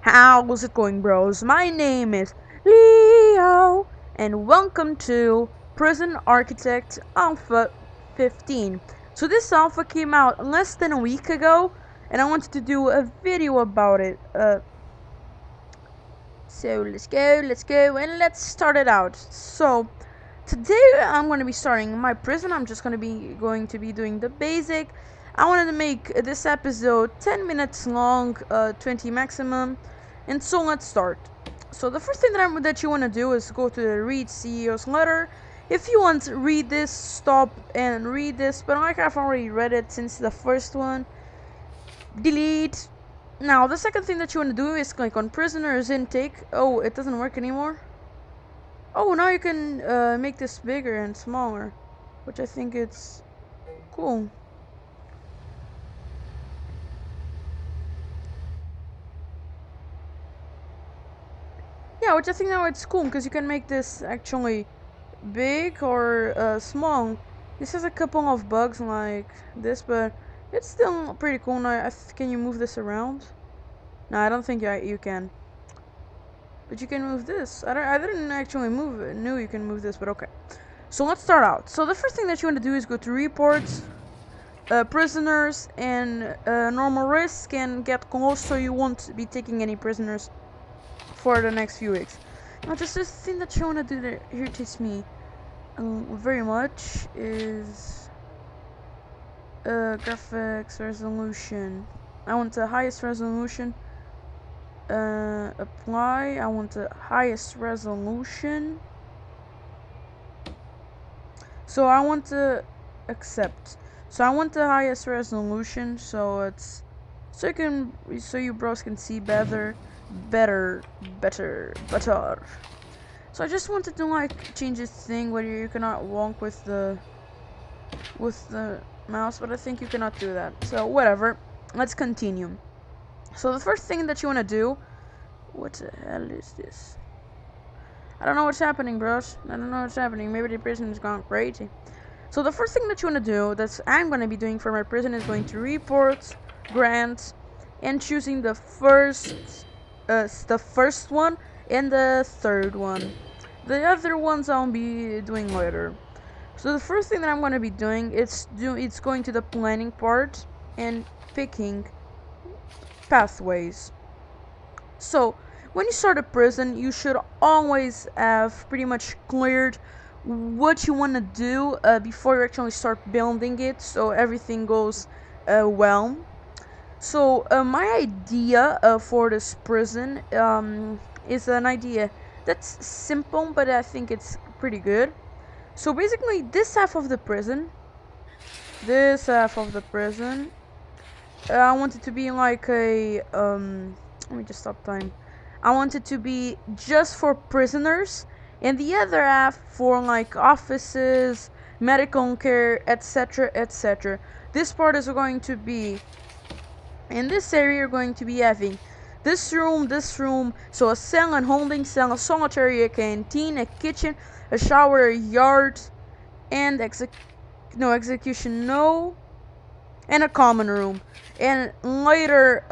How's it going, bros? My name is Leo, and welcome to Prison Architect Alpha 15. So this alpha came out less than a week ago, and I wanted to do a video about it. So let's go, and let's start it out. So today I'm going to be starting my prison. I'm just going to be doing the basic. I wanted to make this episode 10 minutes long, 20 maximum. And so let's start. So the first thing that you want to do is go to the read CEO's letter. If you want to read this, stop and read this. But like I've already read it since the first one. Delete. Now the second thing that you want to do is click on prisoners intake. Oh, it doesn't work anymore. Oh, now you can make this bigger and smaller, which I think it's cool. Yeah, which I think now it's cool because you can make this actually big or small. This has a couple of bugs like this, but it's still pretty cool. Now, can you move this around? No, I don't think you can. But you can move this. I didn't actually knew you can move this, but okay. So let's start out. So the first thing that you want to do is go to reports, prisoners, and normal risk, and get close so you won't be taking any prisoners for the next few weeks. Now, just this thing that you want to do that irritates me very much is graphics resolution. I want the highest resolution. Apply. I want the highest resolution. So I want to accept. So I want the highest resolution. So it's so you bros can see better. So I just wanted to like change this thing where you cannot walk with the mouse, but I think you cannot do that. So whatever. Let's continue. So the first thing that you want to do, what the hell is this? I don't know what's happening, bros. I don't know what's happening. Maybe the prison has gone crazy. So the first thing that you want to do, that I'm going to be doing for my prison, is going to reports, grants, and choosing the first one and the third one. The other ones I'll be doing later. So the first thing that I'm going to be doing it's going to the planning part and picking pathways. So when you start a prison, you should always have pretty much cleared what you want to do before you actually start building it, so everything goes well. So my idea for this prison is an idea that's simple, but I think it's pretty good. So basically, this half of the prison, I want it to be like a let me just stop time. I want it to be just for prisoners, and the other half for like offices, medical care, etc., etc. This part is going to be in this area. You're going to be having this room, so a cell and holding cell, a solitary, a canteen, a kitchen, a shower, a yard, and execution, and a common room. And later,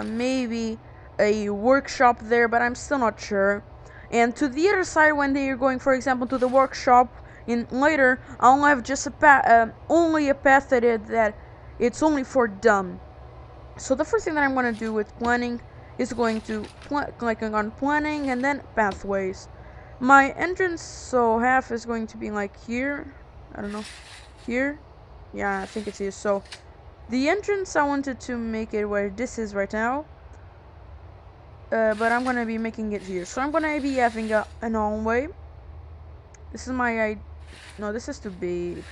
maybe a workshop there, but I'm still not sure. And to the other side, when they are going, for example, to the workshop, in later, I'll have just only a path that it's only for dumb. So the first thing that I'm going to do with planning is going to clicking on planning and then pathways. My entrance, so half is going to be like here. I don't know, here. Yeah, I think it's here. So the entrance, I wanted to make it where this is right now. But I'm going to be making it here. So I'm going to be having an hallway. This is my no, this is too big.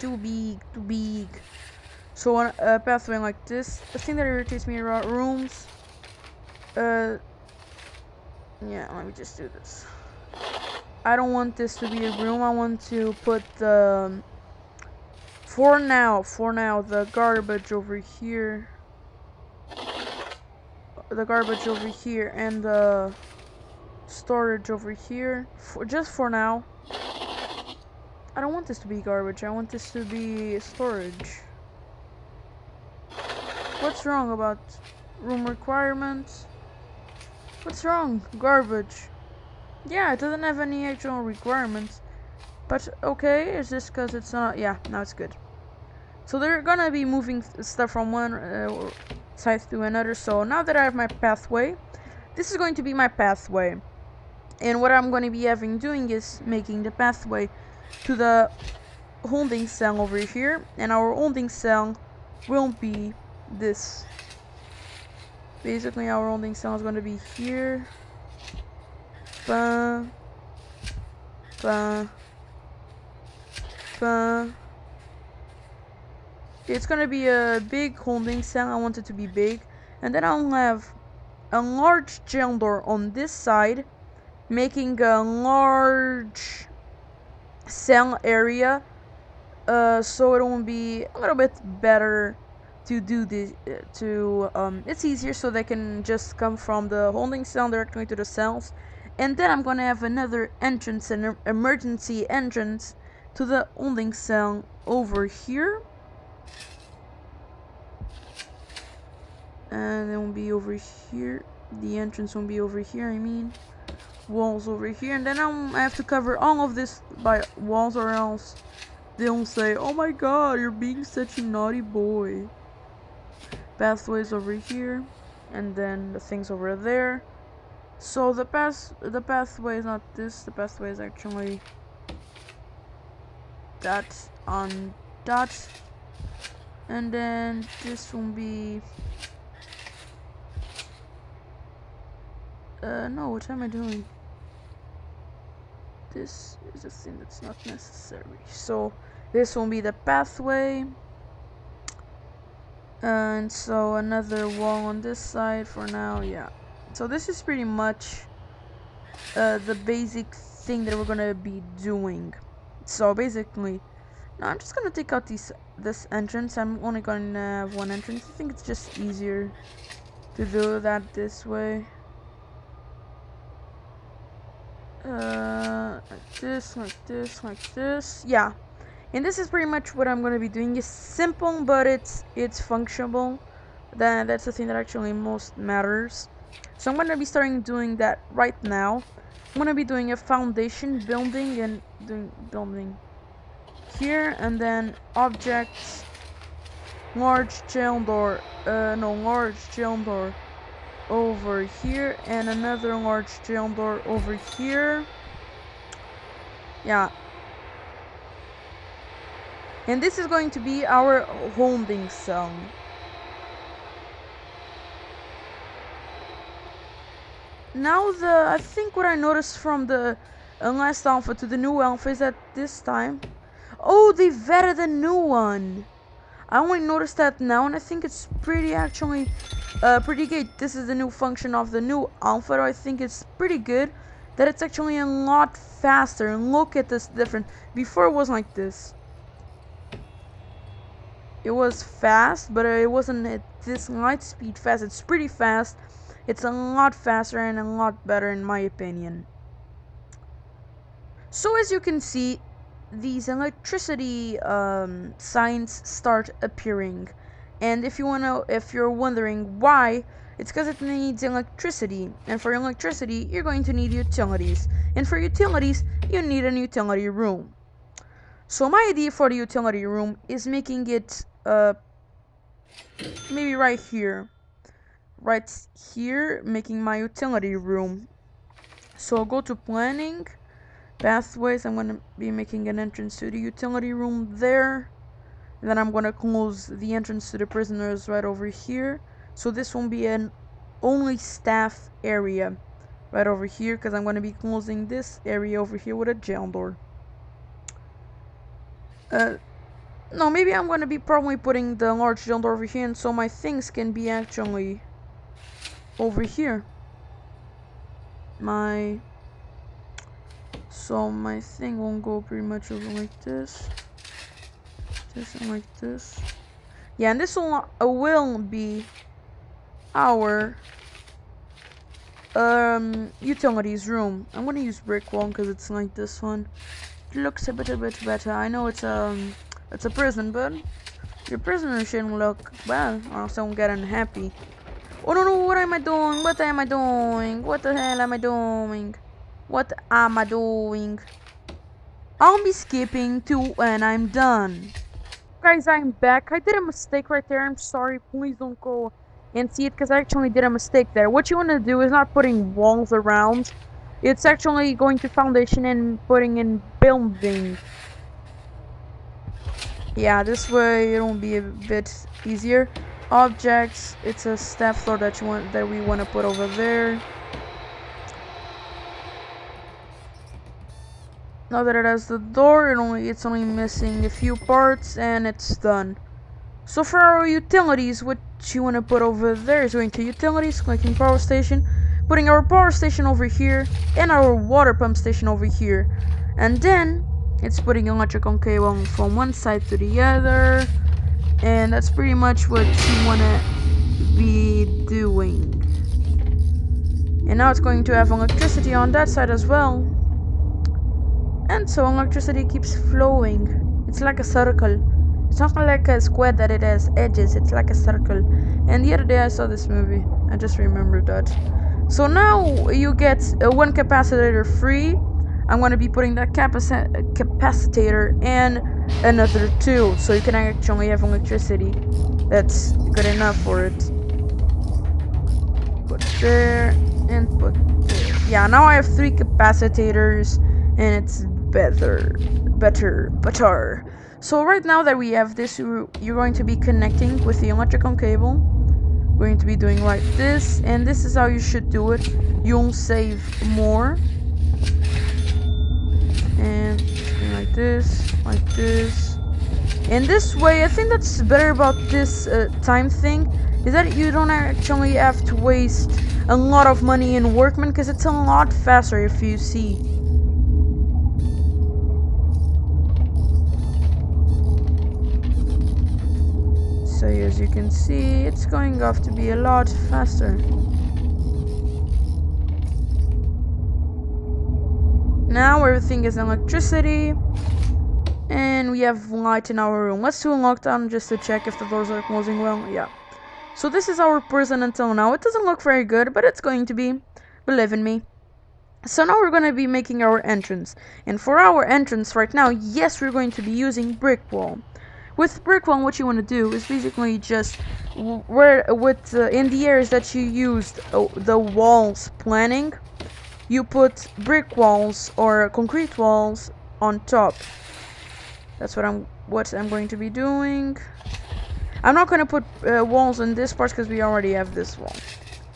So a pathway like this. The thing that irritates me about rooms. Yeah, let me just do this. I don't want this to be a room. I want to put the for now the garbage over here. The garbage over here and the storage over here. Just for now. I don't want this to be garbage. I want this to be storage. What's wrong about room requirements? What's wrong? Garbage. Yeah, it doesn't have any actual requirements. But okay, is this because it's not? Yeah, now it's good. So they're gonna be moving stuff from one side to another. So now that I have my pathway, this is going to be my pathway. And what I'm going to be doing is making the pathway to the holding cell over here. And our holding cell will be this. Basically, our holding cell is going to be here. Ba, ba, ba. It's going to be a big holding cell. I want it to be big. And then I'll have a large jail door on this side, making a large cell area, so it will be a little bit better to do this. It's easier, so they can just come from the holding cell directly to the cells. And then I'm gonna have another entrance, an emergency entrance to the holding cell over here, and it will be over here. The entrance will be over here, I mean walls over here, and then I have to cover all of this by walls, or else they'll say, oh my god, you're being such a naughty boy. Pathways over here, and then the things over there. So the pathway is not this, the pathway is actually that on that, and then this will be no, what am I doing? This is a thing that's not necessary. So this will be the pathway, and so another wall on this side for now. Yeah, so this is pretty much the basic thing that we're gonna be doing. So basically, now I'm just gonna take out this entrance. I'm only gonna have one entrance. I think it's just easier to do that this way. Like this, like this, like this. Yeah, and this is pretty much what I'm gonna be doing. It's simple, but it's functional. That's the thing that actually most matters. So I'm gonna be starting doing that right now. I'm gonna be doing a foundation building, and doing building here, and then objects, large jail door, large jail door over here, and another large jail door over here. Yeah, and this is going to be our holding cell. Now I think what I noticed from the last alpha to the new alpha is that this time, oh, they vetted a new one. I only noticed that now, and I think it's pretty good. This is the new function of the new alpha. I think it's pretty good that it's actually a lot faster. And look at this difference. Before it was like this. It was fast, but it wasn't at this light speed fast. It's pretty fast. It's a lot faster and a lot better in my opinion. So as you can see, these electricity signs start appearing, and if you're wondering why, it's because it needs electricity, and for electricity you're going to need utilities, and for utilities you need a utility room. So my idea for the utility room is making it maybe right here, making my utility room. So I'll go to planning, pathways. I'm going to be making an entrance to the utility room there, and then I'm going to close the entrance to the prisoners right over here. So this won't be an only staff area right over here, because I'm going to be closing this area over here with a jail door. No, maybe I'm going to be probably putting the large jail door over here, and so my things can be actually over here. So my thing won't go pretty much over like this, and like this. Yeah, and this will be our utilities room. I'm gonna use brick wall because it's like this one. It looks a bit better. I know it's a prison, but your prisoner shouldn't look bad, or else I won't get unhappy. Oh no, no, what am I doing? What am I doing? What the hell am I doing? What am I doing? I'll be skipping to when I'm done. Guys, I'm back. I did a mistake right there. I'm sorry. Please don't go and see it because I actually did a mistake there. What you want to do is not putting walls around. It's actually going to foundation and putting in building. Yeah, this way it'll be a bit easier. Objects, it's a step floor that we want to put over there. Now that it has the door, it's only missing a few parts and it's done. So for our utilities, what you want to put over there is going to utilities, clicking power station, putting our power station over here and our water pump station over here. And then it's putting electrical cable from one side to the other. And that's pretty much what you want to be doing. And now it's going to have electricity on that side as well. And so electricity keeps flowing. It's like a circle. It's not like a square that it has edges. It's like a circle. And the other day I saw this movie. I just remembered that. So now you get one capacitor free. I'm going to be putting that capacitor and another two. So you can actually have electricity. That's good enough for it. Put there and put there. Yeah, now I have 3 capacitors and it's better. So right now that we have this, you're going to be connecting with the electrical cable. We're going to be doing like this, and this is how you should do it. You'll save more. And like this, like this. And this way, I think that's better about this time thing, is that you don't actually have to waste a lot of money in workmen, because it's a lot faster if you see. So as you can see, it's going off to be a lot faster. Now everything is electricity. And we have light in our room. Let's do a lockdown just to check if the doors are closing well. Yeah. So this is our prison until now. It doesn't look very good, but it's going to be. Believe in me. So now we're going to be making our entrance. And for our entrance right now, yes, we're going to be using brick wall. With brick wall, what you want to do is basically just in the areas that you used the walls planning, you put brick walls or concrete walls on top. That's what I'm going to be doing. I'm not going to put walls in this part because we already have this wall.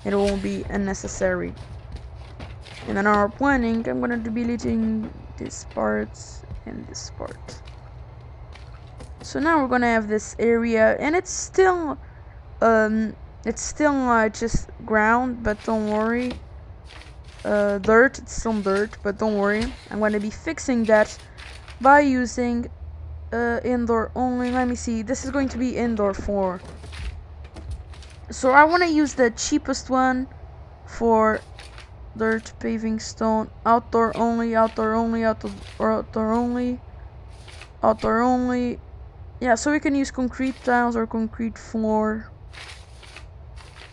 It won't be unnecessary. And then our planning, I'm going to be deleting this part and this part. So now we're going to have this area, and it's still just ground, but don't worry. Dirt, it's still dirt, but don't worry. I'm going to be fixing that by using indoor only. Let me see, this is going to be indoor 4. So I want to use the cheapest one for dirt, paving, stone, outdoor only, outdoor only, outdoor only, outdoor only. Yeah, so we can use concrete tiles or concrete floor.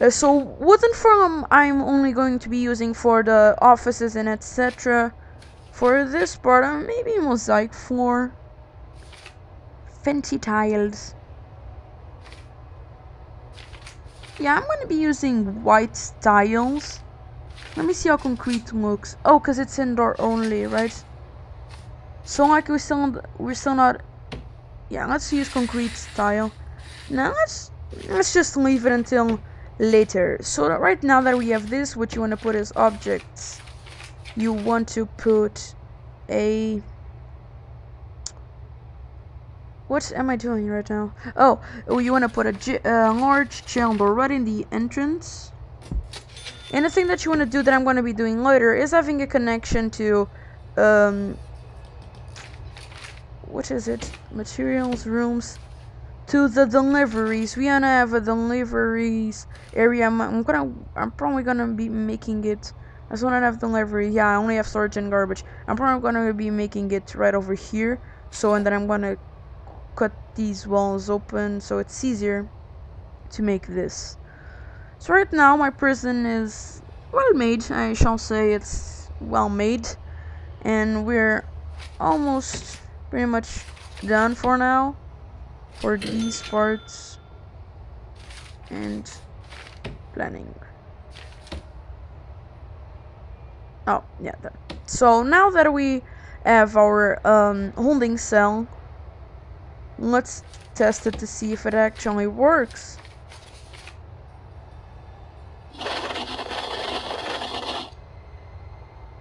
So wooden floor I'm only going to be using for the offices and etc. For this part, maybe mosaic floor. Fancy tiles. Yeah, I'm going to be using white tiles. Let me see how concrete looks. Oh, because it's indoor only, right? So like we're still not. Yeah, let's use concrete tile. Now let's just leave it until later. So right now that we have this, what you want to put is objects. You want to put a. What am I doing right now? Oh, you want to put a large jail door right in the entrance. And the thing that you want to do that I'm going to be doing later is having a connection to, what is it? Materials, rooms, to the deliveries. We want to have a deliveries area. I'm probably going to be making it. I just want to have delivery. Yeah, I only have storage and garbage. I'm probably going to be making it right over here. So, and then I'm going to cut these walls open so it's easier to make this. So right now my prison is well made. I shall say it's well made, and we're almost pretty much done for now for these parts and planning. Oh yeah, done. So now that we have our holding cell, let's test it to see if it actually works.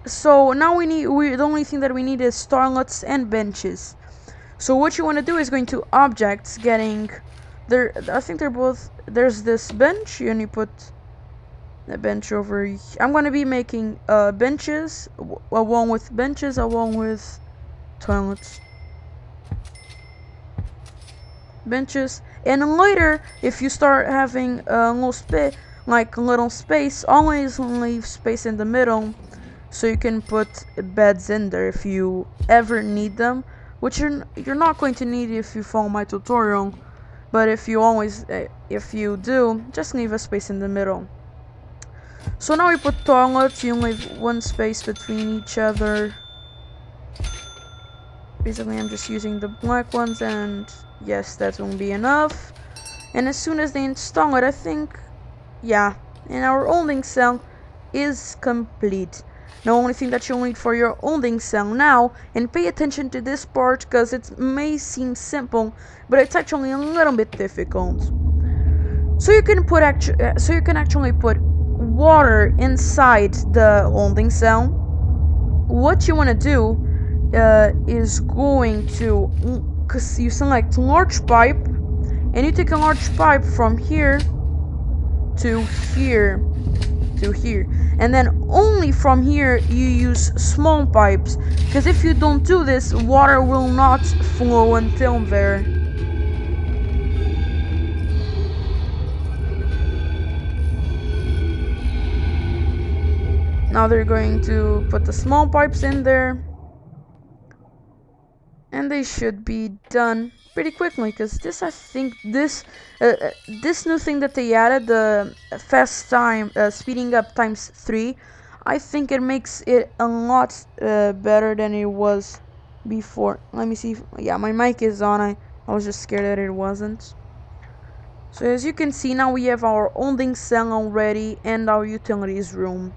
So now the only thing that we need is starlets and benches. So what you want to do is going to objects, getting there. I think they're both. There's this bench, and you put the bench over here. I'm going to be making benches along with toilets. Benches, and later if you start having a little space, always leave space in the middle so you can put beds in there if you ever need them, which you're not going to need if you follow my tutorial, but if you do, just leave a space in the middle. So now we put toilets, you leave one space between each other. Basically I'm just using the black ones, and yes, that won't be enough. And as soon as they install it, I think, yeah, and our holding cell is complete. The only thing that you'll need for your holding cell now, and pay attention to this part because it may seem simple, but it's actually a little bit difficult. So you can actually put water inside the holding cell. What you want to do is going to, because you select large pipe, and you take a large pipe from here to here to here, and then only from here you use small pipes, because if you don't do this, water will not flow until there. Now they're going to put the small pipes in there, and they should be done pretty quickly, because this, I think, this new thing that they added, the fast time, speeding up times 3, I think it makes it a lot better than it was before. Let me see. Yeah, my mic is on. I was just scared that it wasn't. So as you can see, now we have our holding cell already and our utilities room.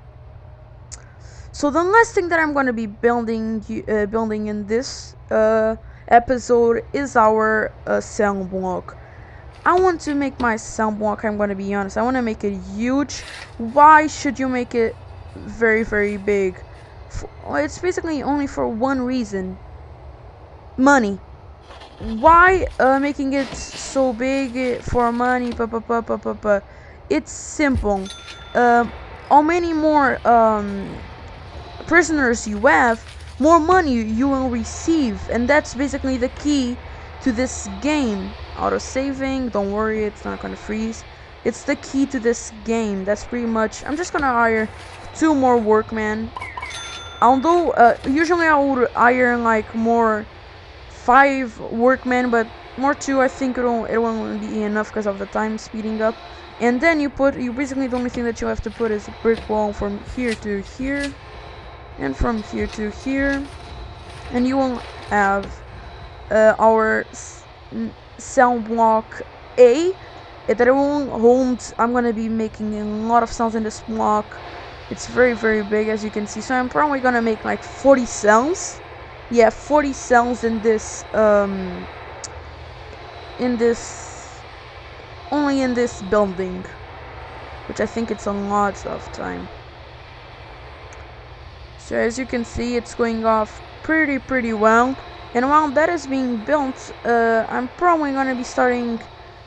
So the last thing that I'm going to be building in this episode is our cell block. I want to make my cell block, I'm going to be honest, I want to make it huge. Why should you make it very, very big? It's basically only for one reason: money. Why making it so big for money? It's simple. How many more prisoners you have, more money you will receive, and that's basically the key to this game. Auto saving, don't worry, it's not gonna freeze. It's the key to this game. That's pretty much. I'm just gonna hire 2 more workmen, although usually I would hire like more 5 workmen, but more 2, I think it won't be enough because of the time speeding up. And then you basically, the only thing that you have to put is a brick wall from here to here, and from here to here, and you will have our cell block A that it won't hold. I'm gonna be making a lot of cells in this block. It's very, very big, as you can see, so I'm probably gonna make like 40 cells. Yeah, 40 cells in this only in this building, which I think it's a lot of time. So as you can see, it's going off pretty well. And while that is being built, I'm probably gonna be starting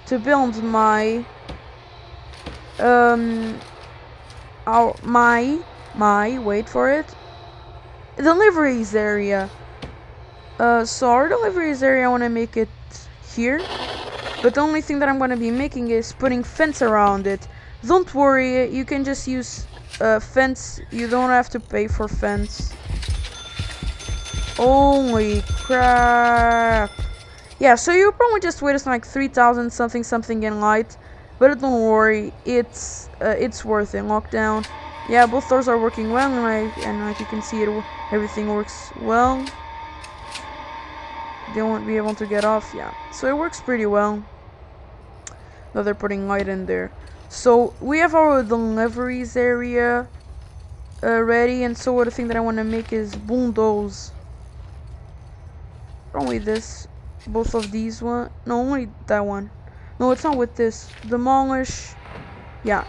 to build my wait for it, deliveries area. So our deliveries area, I want to make it here, but the only thing that I'm gonna be making is putting fence around it. Don't worry, you can just use fence. You don't have to pay for fence. Holy crap. Yeah, so you probably just wasted like 3,000 something in light. but don't worry, it's worth it. Lockdown, yeah, both doors are working well, and like you can see, everything works well. They won't be able to get off, yeah. So it works pretty well. Now they're putting light in there. So we have our deliveries area ready, and so the thing that I want to make is windows. Only this, both of these one. No, only that one. No, it's not with this. Demolish. Yeah,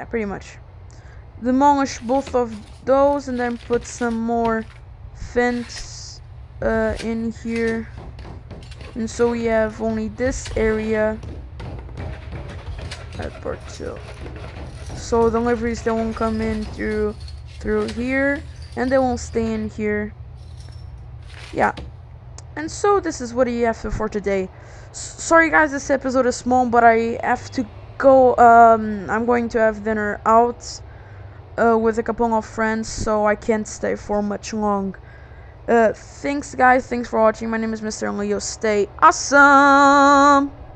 pretty much. Demolish both of those, and then put some more fence in here. And so we have only this area at part 2. So deliveries, they won't come in through here, and they won't stay in here. Yeah. And so this is what you have for today. Sorry guys, this episode is small, but I have to go. I'm going to have dinner out with a couple of friends, so I can't stay for much long. Thanks guys, thanks for watching. My name is Mr. Leo. Stay awesome!